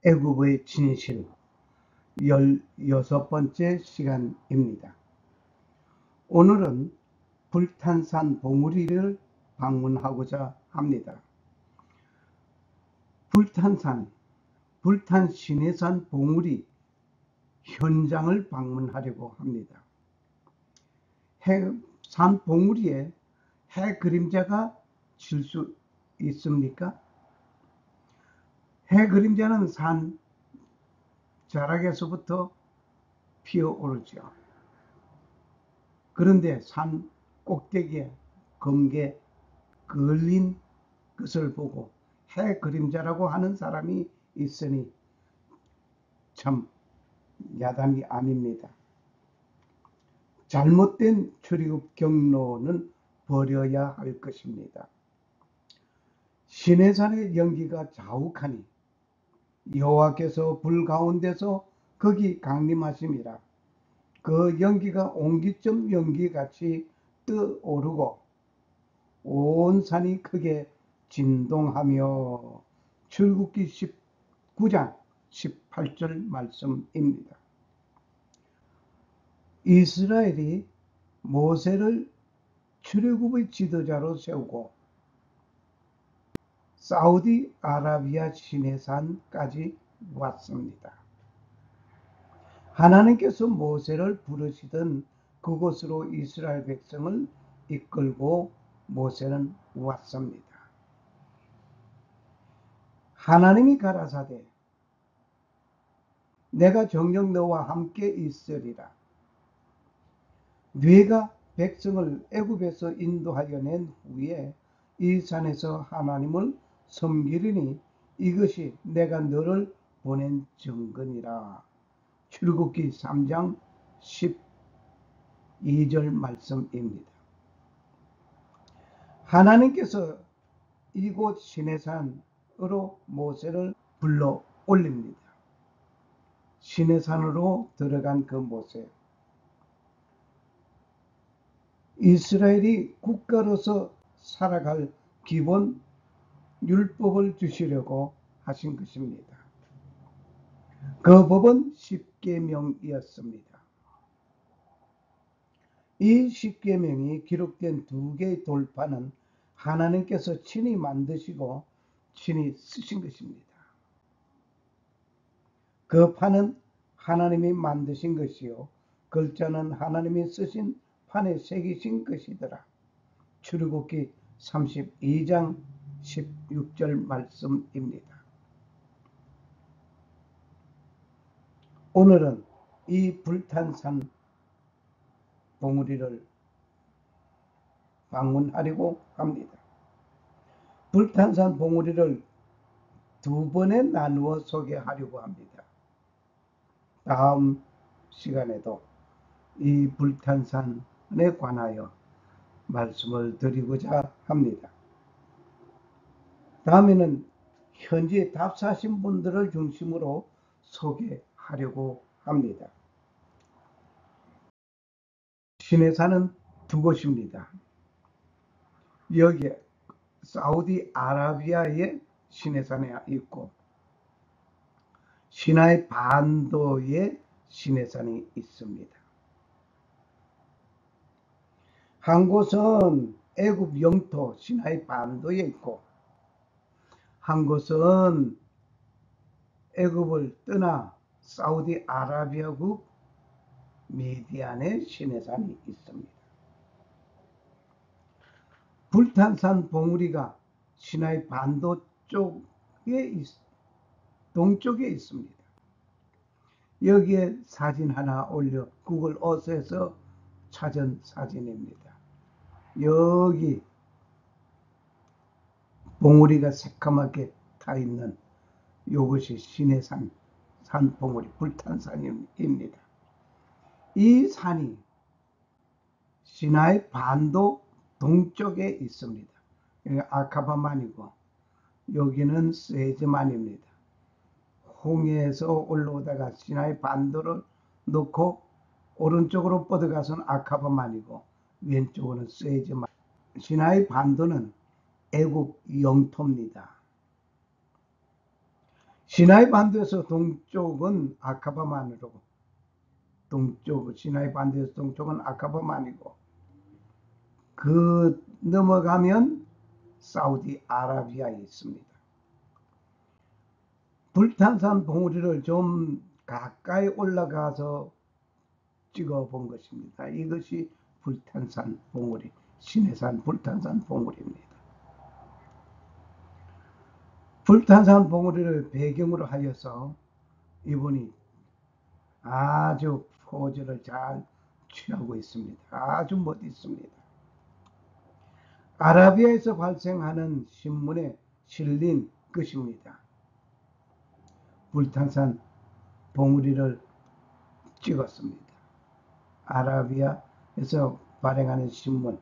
애굽의 진실 16번째 시간입니다. 오늘은 불탄산 봉우리를 방문하고자 합니다. 불탄 시내산 봉우리 현장을 방문하려고 합니다. 산 봉우리에 해 그림자가 질 수 있습니까? 해 그림자는 산 자락에서부터 피어오르죠. 그런데 산 꼭대기에 검게 걸린 것을 보고 해 그림자라고 하는 사람이 있으니 참 야단이 아닙니다. 잘못된 출입 경로는 버려야 할 것입니다. 시내산의 연기가 자욱하니 여호와께서 불 가운데서 거기 강림하심이라. 그 연기가 옹기점 연기같이 떠오르고 온 산이 크게 진동하며. 출애굽기 19장 18절 말씀입니다. 이스라엘이 모세를 출애굽의 지도자로 세우고 사우디아라비아 시내산까지 왔습니다. 하나님께서 모세를 부르시던 그곳으로 이스라엘 백성을 이끌고 모세는 왔습니다. 하나님이 가라사대 내가 정녕 너와 함께 있으리라. 네가 백성을 애굽에서 인도하여 낸 후에 이 산에서 하나님을 섬기리니 이것이 내가 너를 보낸 증거니라. 출애굽기 3장 12절 말씀입니다. 하나님께서 이곳 시내산으로 모세를 불러 올립니다. 시내산으로 들어간 그 모세, 이스라엘이 국가로서 살아갈 기본 율법을 주시려고 하신 것입니다. 그 법은 십계명이었습니다. 이 십계명이 기록된 두 개의 돌판은 하나님께서 친히 만드시고 친히 쓰신 것입니다. 그 판은 하나님이 만드신 것이요 글자는 하나님이 쓰신 판에 새기신 것이더라. 출애굽기 32장 16절 말씀입니다. 오늘은 이 불탄산 봉우리를 방문하려고 합니다. 불탄산 봉우리를 두 번에 나누어 소개하려고 합니다. 다음 시간에도 이 불탄산에 관하여 말씀을 드리고자 합니다. 다음에는 현지에 답사하신 분들을 중심으로 소개하려고 합니다. 시내산은 두 곳입니다. 여기에 사우디아라비아의 시내산에 있고 시나이 반도의 시내산이 있습니다. 한 곳은 애굽 영토 시나이 반도에 있고 한 곳은 애굽을 떠나 사우디아라비아국 미디안의 시내산이 있습니다. 불탄산 봉우리가 시나이 반도 쪽에 동쪽에 있습니다. 여기에 사진 하나 올려 구글 어스에서 찾은 사진입니다. 여기 봉우리가 새까맣게 타 있는 이것이 시내산 산봉우리 불탄산입니다. 이 산이 시나이 반도 동쪽에 있습니다. 여기 아카바만이고 여기는 세즈만입니다. 홍해에서 올라오다가 시나이 반도를 놓고 오른쪽으로 뻗어가서는 아카바만이고 왼쪽으로는 세즈만. 시나이 반도는 애국 영토입니다. 시나이 반도에서 동쪽은 아카바만으로, 시나이 반도에서 동쪽은 아카바만이고, 그 넘어가면 사우디아라비아에 있습니다. 불탄산 봉우리를 좀 가까이 올라가서 찍어 본 것입니다. 이것이 불탄산 봉우리, 신해산 불탄산 봉우리입니다. 불탄산 봉우리를 배경으로 하여서 이분이 아주 포즈를 잘 취하고 있습니다. 아주 멋있습니다. 아라비아에서 발생하는 신문에 실린 것입니다. 불탄산 봉우리를 찍었습니다. 아라비아에서 발행하는 신문.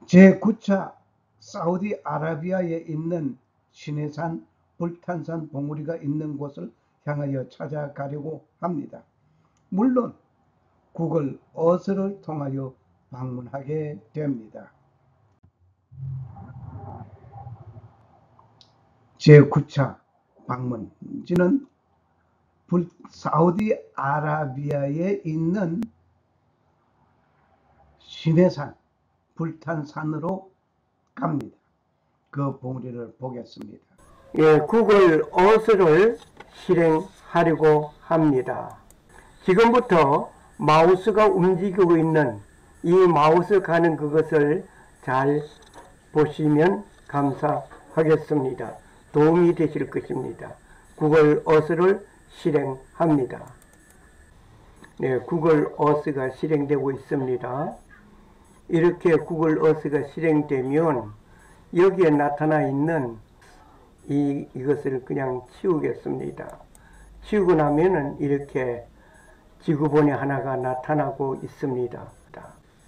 제9차 사우디아라비아에 있는 신해산 불탄산 봉우리가 있는 곳을 향하여 찾아가려고 합니다. 물론 구글 어스를 통하여 방문하게 됩니다. 제9차 방문지는 사우디아라비아에 있는 신해산 불탄산으로 갑니다. 그 봉우리를 보겠습니다. 예, 구글 어스를 실행하려고 합니다. 지금부터 마우스가 움직이고 있는 이 마우스 가는 그것을 잘 보시면 감사하겠습니다. 도움이 되실 것입니다. 구글 어스를 실행합니다. 네, 구글 어스가 실행되고 있습니다. 이렇게 구글 어스가 실행되면 여기에 나타나 있는 이것을 그냥 치우겠습니다. 치우고 나면은 이렇게 지구본이 하나가 나타나고 있습니다.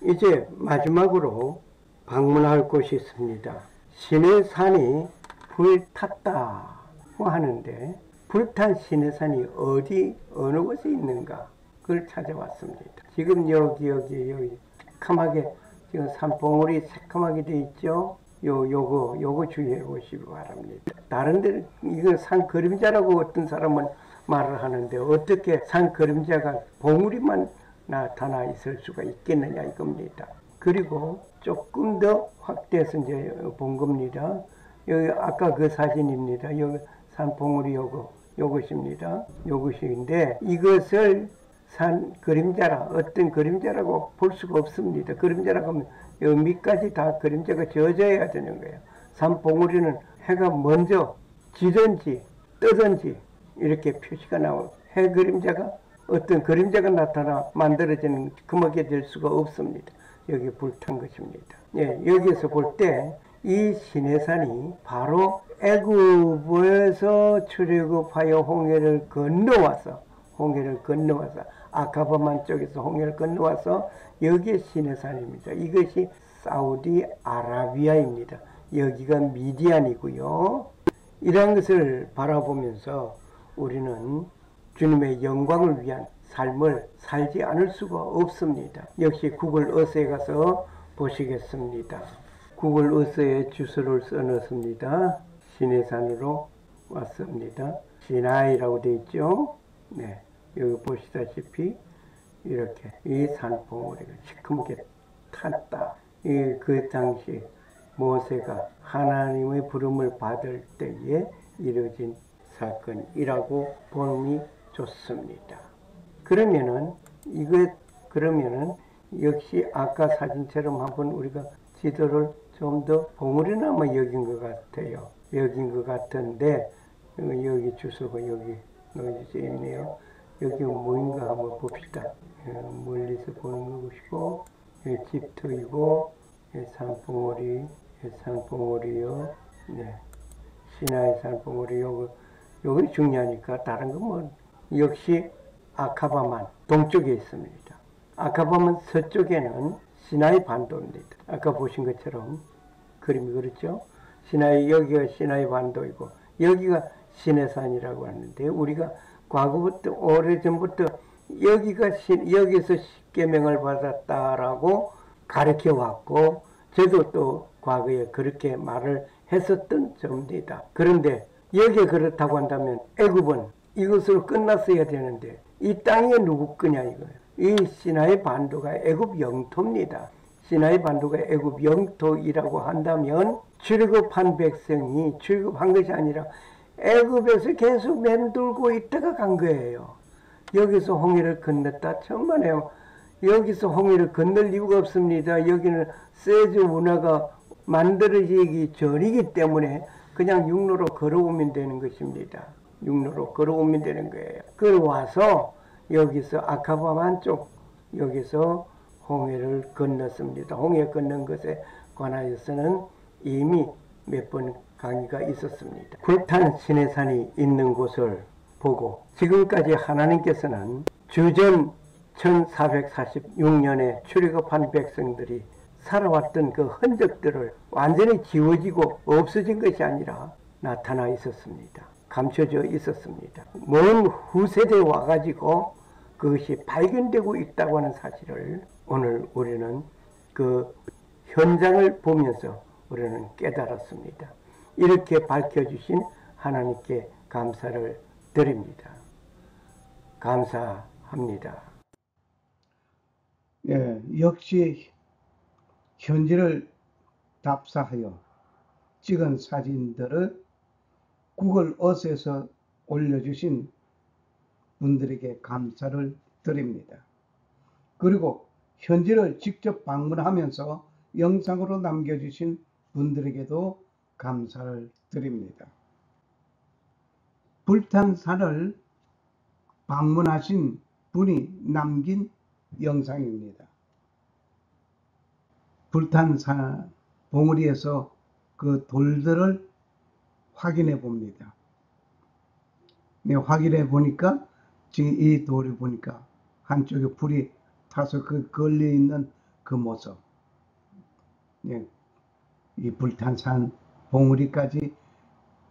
이제 마지막으로 방문할 곳이 있습니다. 신해산이 불탔다고 하는데 불탄 신해산이 어느 곳에 있는가 그걸 찾아왔습니다. 지금 여기 새카맣게 지금 산봉우리 새카맣게 돼 있죠. 요거 주의해 보시기 바랍니다. 다른 데는 이건 산 그림자라고 어떤 사람은 말을 하는데 어떻게 산 그림자가 봉우리만 나타나 있을 수가 있겠느냐 이겁니다. 그리고 조금 더 확대해서 이제 본 겁니다. 여기 아까 그 사진입니다. 여기 산 봉우리 요것입니다. 요것인데 이것을 산 그림자라 어떤 그림자라고 볼 수가 없습니다. 그림자라고 하면 여 밑까지 다 그림자가 젖어야 되는 거예요. 산 봉우리는 해가 먼저 지든지 뜨든지 이렇게 표시가 나오고 해 그림자가 어떤 그림자가 나타나 만들어지는 그렇게 될 수가 없습니다. 여기 불탄 것입니다. 예, 여기서 볼 때 이 신해산이 바로 애굽에서 출애굽하여 홍해를 건너와서 아카바만 쪽에서 홍해를 건너와서 여기에 신해산입니다. 이것이 사우디아라비아입니다. 여기가 미디안이고요. 이러한 것을 바라보면서 우리는 주님의 영광을 위한 삶을 살지 않을 수가 없습니다. 역시 구글 어스에 가서 보시겠습니다. 구글 어스에 주소를 써놓습니다. 신해산으로 왔습니다. 시나이라고 되어 있죠. 네, 여기 보시다시피 이렇게 이 산봉우리가 시커멓게 탔다. 그 당시 모세가 하나님의 부름을 받을 때에 이루어진 사건이라고 보기 좋습니다. 그러면은 역시 아까 사진처럼 한번 우리가 지도를 좀 더 봉우리는 아마 여긴 것 같아요. 여긴 것 같은데 여기 주소가 여기 넣어져 있네요. 여기 뭐인가 한번 봅시다. 멀리서 보는 것이고 집터이고 산봉우리요. 네, 시나이 산봉우리 요거 중요하니까 다른 건 뭐 역시 아카바만 동쪽에 있습니다. 아카바만 서쪽에는 시나이 반도입니다. 아까 보신 것처럼 그림이 그렇죠? 여기가 시나이 반도이고 여기가 신해산이라고 하는데 우리가 과거부터 오래전부터 여기서 십계명을 받았다라고 가르쳐 왔고 저도 또 과거에 그렇게 말을 했었던 점입니다. 그런데 여기에 그렇다고 한다면 애굽은 이것으로 끝났어야 되는데 이 땅이 누구 거냐 이거예요. 이 시나이 반도가 애굽 영토입니다. 시나이 반도가 애굽 영토이라고 한다면 출애굽한 백성이 출애굽한 것이 아니라 애굽에서 계속 맴돌고 있다가 간 거예요. 여기서 홍해를 건넜다. 천만에요. 여기서 홍해를 건널 이유가 없습니다. 여기는 세즈 문화가 만들어지기 전이기 때문에 그냥 육로로 걸어오면 되는 것입니다. 육로로 걸어오면 되는 거예요. 그걸 와서 여기서 아카바만 쪽 여기서 홍해를 건넜습니다. 홍해 건넌 것에 관하여서는 이미 몇 번 강의가 있었습니다. 불타는 시내산이 있는 곳을 보고 지금까지 하나님께서는 주전 1446년에 출애굽한 백성들이 살아왔던 그 흔적들을 완전히 지워지고 없어진 것이 아니라 나타나 있었습니다. 감춰져 있었습니다. 먼 후세대에 와가지고 그것이 발견되고 있다고 하는 사실을 오늘 우리는 그 현장을 보면서 우리는 깨달았습니다. 이렇게 밝혀주신 하나님께 감사를 드립니다. 감사합니다. 예, 역시 현지를 답사하여 찍은 사진들을 구글 어스에서 올려주신 분들에게 감사를 드립니다. 그리고 현지를 직접 방문하면서 영상으로 남겨주신 분들에게도 감사를 드립니다. 불탄 산을 방문하신 분이 남긴 영상입니다. 불탄 산 봉우리에서 그 돌들을 확인해 봅니다. 네, 확인해 보니까 지금 이 돌을 보니까 한쪽에 불이 타서 그 걸려 있는 그 모습. 네, 이 불탄 산 봉우리까지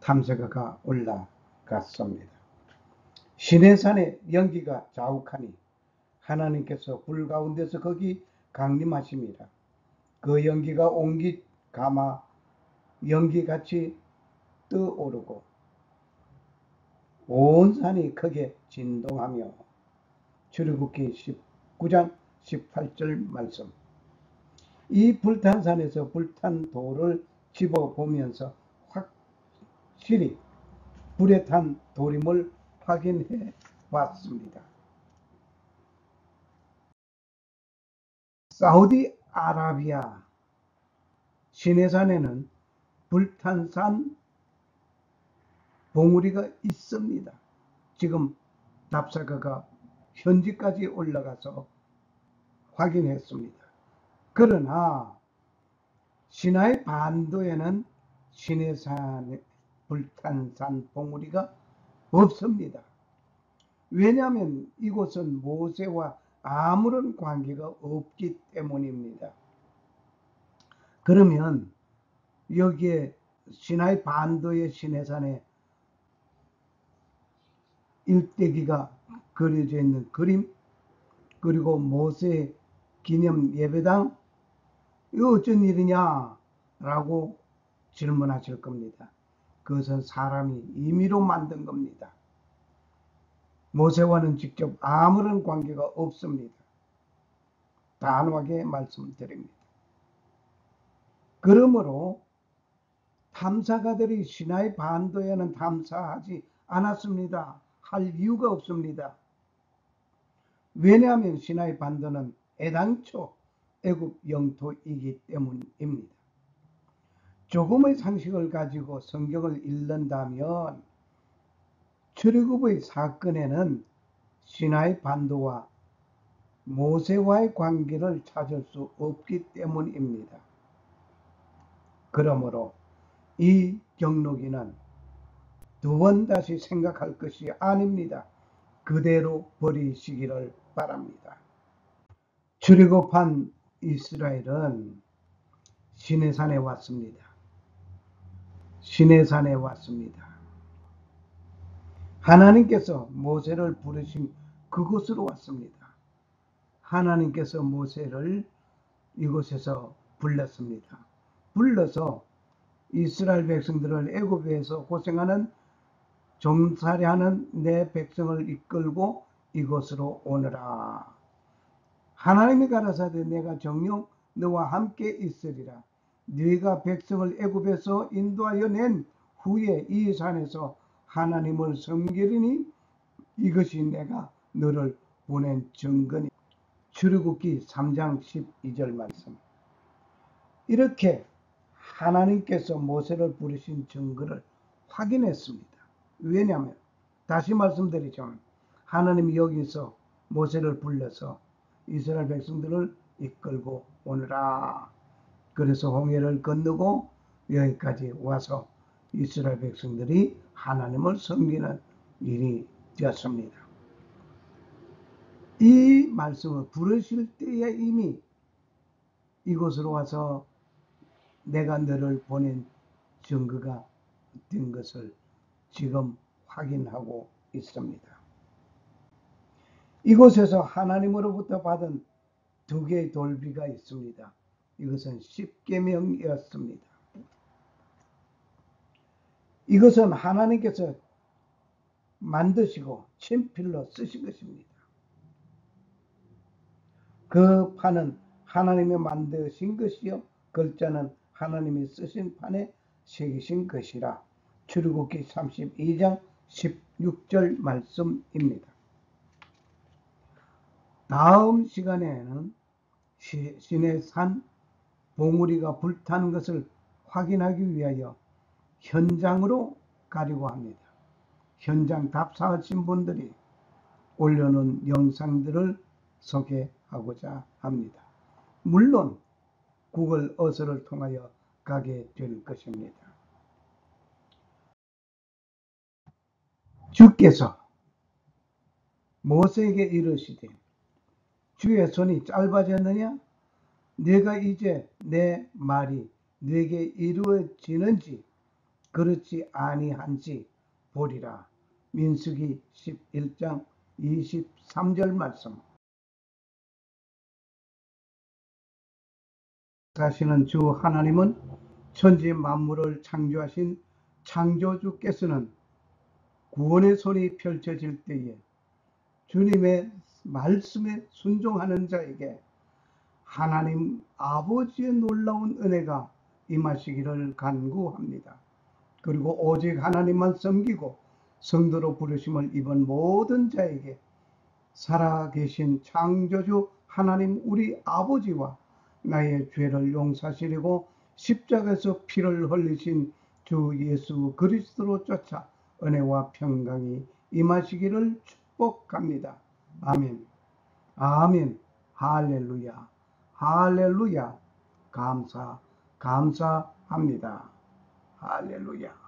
탐색가 올라갔습니다. 시내산의 연기가 자욱하니 하나님께서 불 가운데서 거기 강림하십니다. 그 연기가 옹기 가마 연기같이 떠오르고 온 산이 크게 진동하며 출애굽기 19장 18절 말씀. 이 불탄 산에서 불탄 돌을 집어보면서 확실히 불에 탄 돌임을 확인해 봤습니다. 사우디아라비아 시내산에는 불탄 산 봉우리가 있습니다. 지금 답사가가 현지까지 올라가서 확인했습니다. 그러나 시나이 반도에는 시내산에 불탄 산 봉우리가 없습니다. 왜냐하면 이곳은 모세와 아무런 관계가 없기 때문입니다. 그러면 여기에 시나이 반도의 시내산에 일대기가 그려져 있는 그림, 그리고 모세 기념 예배당, 이거 어쩐 일이냐 라고 질문하실 겁니다. 그것은 사람이 임의로 만든 겁니다. 모세와는 직접 아무런 관계가 없습니다. 단호하게 말씀드립니다. 그러므로 탐사가들이 시나이 반도에는 탐사하지 않았습니다. 할 이유가 없습니다. 왜냐하면 시나이 반도는 애당초 애굽 영토이기 때문입니다. 조금의 상식을 가지고 성경을 읽는다면 출애굽의 사건에는 시나이 반도와 모세와의 관계를 찾을 수 없기 때문입니다. 그러므로 이 경로기는 두 번 다시 생각할 것이 아닙니다. 그대로 버리시기를 바랍니다. 출애굽한 이스라엘은 시내산에 왔습니다. 시내산에 왔습니다. 하나님께서 모세를 부르신 그곳으로 왔습니다. 하나님께서 모세를 이곳에서 불렀습니다. 불러서 이스라엘 백성들을 애굽에서 고생하는 종살이하는 내 백성을 이끌고 이곳으로 오너라. 하나님이 가라사대 내가 정녕 너와 함께 있으리라. 네가 백성을 애굽에서 인도하여 낸 후에 이 산에서 하나님을 섬기리니 이것이 내가 너를 보낸 증거니. 출애굽기 3장 12절 말씀. 이렇게 하나님께서 모세를 부르신 증거를 확인했습니다. 왜냐하면 다시 말씀드리지만 하나님이 여기서 모세를 불러서 이스라엘 백성들을 이끌고 오느라. 그래서 홍해를 건너고 여기까지 와서 이스라엘 백성들이 하나님을 섬기는 일이 되었습니다. 이 말씀을 부르실 때에 이미 이곳으로 와서 내가 너를 보낸 증거가 된 것을 지금 확인하고 있습니다. 이곳에서 하나님으로부터 받은 두 개의 돌비가 있습니다. 이것은 십계명이었습니다. 이것은 하나님께서 만드시고 친필로 쓰신 것입니다. 그 판은 하나님이 만드신 것이요 글자는 하나님이 쓰신 판에 새기신 것이라. 출애굽기 32장 16절 말씀입니다. 다음 시간에는 시내산 봉우리가 불타는 것을 확인하기 위하여 현장으로 가려고 합니다. 현장 답사하신 분들이 올려놓은 영상들을 소개하고자 합니다. 물론 구글 어서를 통하여 가게 될 것입니다. 주께서 모세에게 이르시되 주의 손이 짧아졌느냐? 네가 이제 내 말이 네게 이루어지는지 그렇지 아니한지 보리라. 민수기 11장 23절 말씀. 사시는 주 하나님은 천지 만물을 창조하신 창조주께서는 구원의 손이 펼쳐질 때에 주님의 말씀에 순종하는 자에게 하나님 아버지의 놀라운 은혜가 임하시기를 간구합니다. 그리고 오직 하나님만 섬기고 성도로 부르심을 입은 모든 자에게 살아계신 창조주 하나님 우리 아버지와 나의 죄를 용서하시려고 십자가에서 피를 흘리신 주 예수 그리스도로 쫓아 은혜와 평강이 임하시기를 축복합니다. 아멘. 아멘. 할렐루야. 할렐루야. 감사합니다. 할렐루야.